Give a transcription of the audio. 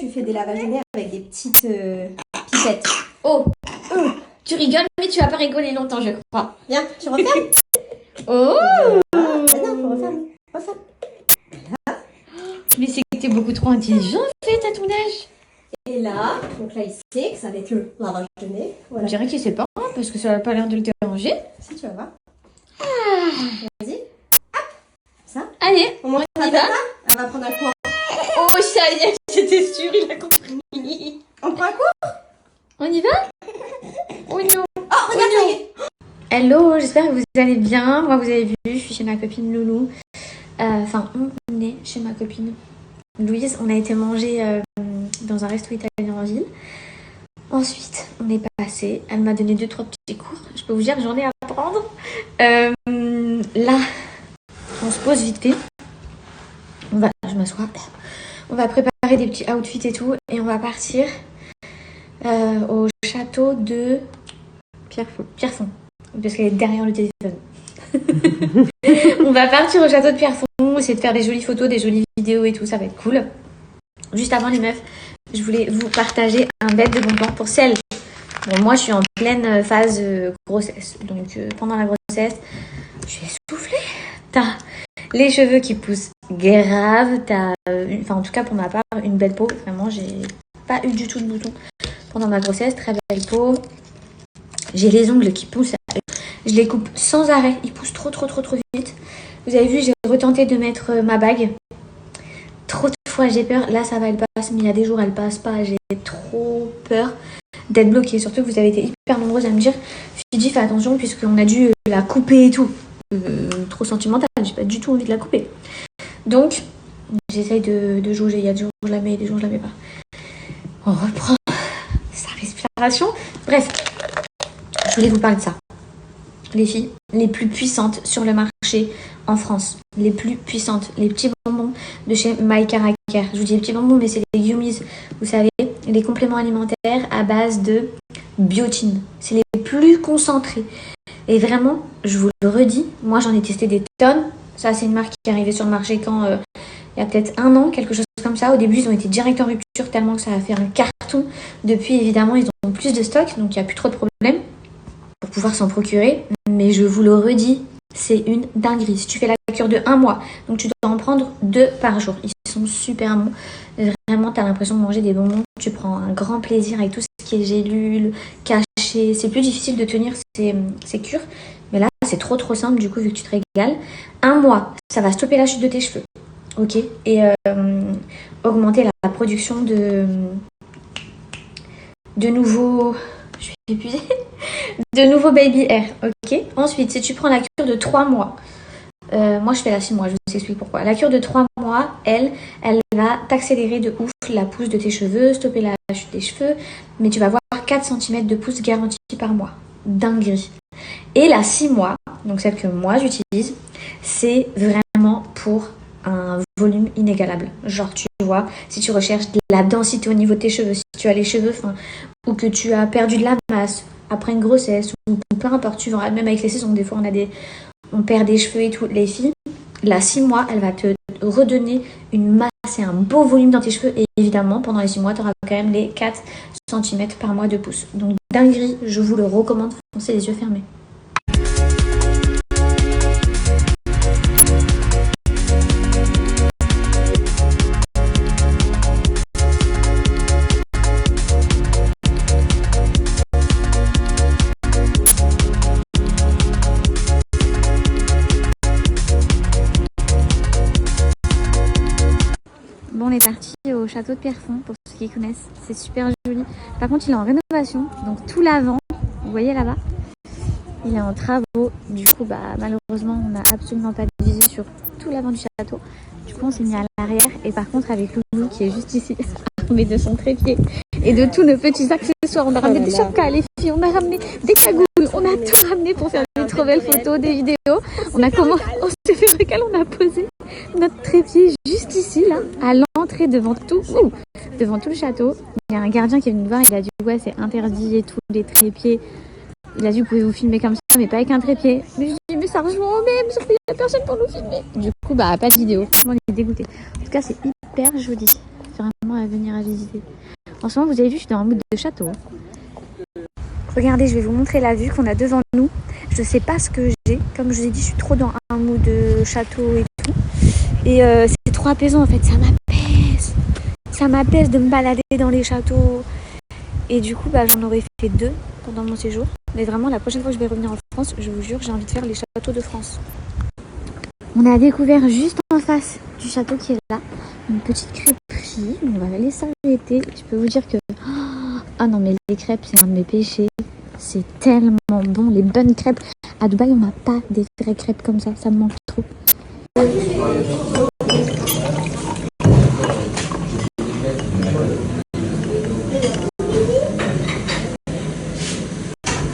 tu fais des lavages de nez avec des petites pipettes. Oh, tu rigoles, mais tu vas pas rigoler longtemps, je crois. Viens, tu refermes. Oh Non, faut refermer. Referme. Mais c'est que t'es beaucoup trop intelligent, en fait, à ton âge. Et là, donc là, il sait que ça va être le lavage de nez. Voilà. On dirait qu'il sait pas, hein, parce que ça n'a pas l'air de le déranger. Si, tu vas voir. Vas-y. Hop. Ça. Allez, On y va. Elle va prendre un cours. Oh, ça y est, j'étais sûre, il a compris. On prend un cours. On y va? Oh non. Oh, regarde, ça y est. Hello, j'espère que vous allez bien. Moi, vous avez vu, je suis chez ma copine Loulou. Enfin, on est chez ma copine Louise. On a été manger dans un resto italien en ville. Ensuite, on est passé. Elle m'a donné 2-3 petits cours. Je peux vous dire que j'en ai à prendre. Là, on se pose vite fait. Je m'assois. On va préparer des petits outfits et tout. Et on va partir au château de Pierrefonds. Parce qu'elle est derrière le téléphone. On va partir au château de Pierrefonds, essayer de faire des jolies photos, des jolies vidéos et tout, ça va être cool. Juste avant les meufs, je voulais vous partager un bête de bon plan pour celles. Bon, moi je suis en pleine phase grossesse, donc pendant la grossesse, je suis essoufflée. T'as les cheveux qui poussent grave, enfin en tout cas pour ma part, une belle peau. Vraiment, j'ai pas eu du tout de boutons pendant ma grossesse, très belle peau. J'ai les ongles qui poussent. Je les coupe sans arrêt. Ils poussent trop vite. Vous avez vu, j'ai retenté de mettre ma bague. Trop de fois, j'ai peur. Là, ça va, elle passe. Mais il y a des jours, elle passe pas. J'ai trop peur d'être bloquée. Surtout que vous avez été hyper nombreuses à me dire Fidji, fais attention puisqu'on a dû la couper et tout. Trop sentimentale. J'ai pas du tout envie de la couper. Donc, j'essaye de jauger. Il y a des jours où je la mets, des jours où je la mets pas. On reprend sa respiration. Bref. Je voulais vous parler de ça. Les filles les plus puissantes sur le marché en France. Les plus puissantes. Les petits bonbons de chez My Caracar. Je vous dis les petits bonbons, mais c'est les gummies. Vous savez, les compléments alimentaires à base de biotine. C'est les plus concentrés. Et vraiment, je vous le redis, moi j'en ai testé des tonnes. Ça, c'est une marque qui est arrivée sur le marché quand il y a peut-être 1 an, quelque chose comme ça. Au début, ils ont été direct en rupture tellement que ça a fait un carton. Depuis, évidemment, ils ont plus de stock, donc il n'y a plus trop de problèmes pour pouvoir s'en procurer. Mais je vous le redis, c'est une dinguerie. Si tu fais la cure de 1 mois, donc tu dois en prendre 2 par jour. Ils sont super bons. Vraiment, tu as l'impression de manger des bonbons. Tu prends un grand plaisir avec tout ce qui est gélules, cachets. C'est plus difficile de tenir ces cures. Mais là, c'est trop simple du coup, vu que tu te régales. 1 mois, ça va stopper la chute de tes cheveux. Ok. Et augmenter la production de nouveaux... Je suis épuisée. De nouveaux baby hair, ok. Ensuite, si tu prends la cure de 3 mois, moi je fais la 6 mois, je vous explique pourquoi. La cure de 3 mois, elle va t'accélérer de ouf la pousse de tes cheveux, stopper la chute des cheveux, mais tu vas avoir 4 cm de pousse garantie par mois. Dinguerie. Et la 6 mois, donc celle que moi j'utilise, c'est vraiment pour un volume inégalable. Genre, tu vois, si tu recherches de la densité au niveau de tes cheveux, si tu as les cheveux fins, ou que tu as perdu de la masse après une grossesse, ou peu importe, tu verras, même avec les saisons, des fois on perd des cheveux et tout. Les filles, la 6 mois, elle va te redonner une masse et un beau volume dans tes cheveux. Et évidemment, pendant les 6 mois, tu auras quand même les 4 cm par mois de pouce. Donc, dinguerie, je vous le recommande, foncez les yeux fermés. Bon, on est parti au château de Pierrefonds, pour ceux qui connaissent. C'est super joli. Par contre, il est en rénovation. Donc, tout l'avant, vous voyez là-bas, il est en travaux. Du coup, malheureusement, on n'a absolument pas de visu sur tout l'avant du château. Du coup, on s'est mis à l'arrière. Et par contre, avec Loulou, qui est juste ici, armé de son trépied et de tous nos petits accessoires. On a ramené des chapkas, les filles. On a ramené des cagoules. On a tout ramené pour faire des trop belles photos, des vidéos. On s'est fait un régal, on a posé notre trépied juste ici, là, à l'entrée devant tout le château. Il y a un gardien qui est venu nous voir, il a dit ouais, c'est interdit et tout, les trépieds. Il a dit vous pouvez vous filmer comme ça, mais pas avec un trépied. Mais je dis mais ça rejoint au même, sauf qu'il n'y a personne pour nous filmer. Du coup, pas de vidéo. Franchement, on est dégoûtés. En tout cas, c'est hyper joli. Vraiment à venir à visiter. En ce moment, vous avez vu, je suis dans un mood de château. Regardez, je vais vous montrer la vue qu'on a devant nous. Je sais pas ce que j'ai. Comme je vous ai dit, je suis trop dans un mood de château et tout. Et c'est trop apaisant en fait, ça m'apaise. Ça m'apaise de me balader dans les châteaux. Et du coup, j'en aurais fait 2 pendant mon séjour. Mais vraiment, la prochaine fois que je vais revenir en France, je vous jure, j'ai envie de faire les châteaux de France. On a découvert juste en face du château qui est là, une petite crêperie. On va aller s'arrêter. Je peux vous dire que... Ah non, mais les crêpes, c'est un de mes péchés. C'est tellement bon, les bonnes crêpes. À Dubaï, on n'a pas des vraies crêpes comme ça me manque trop.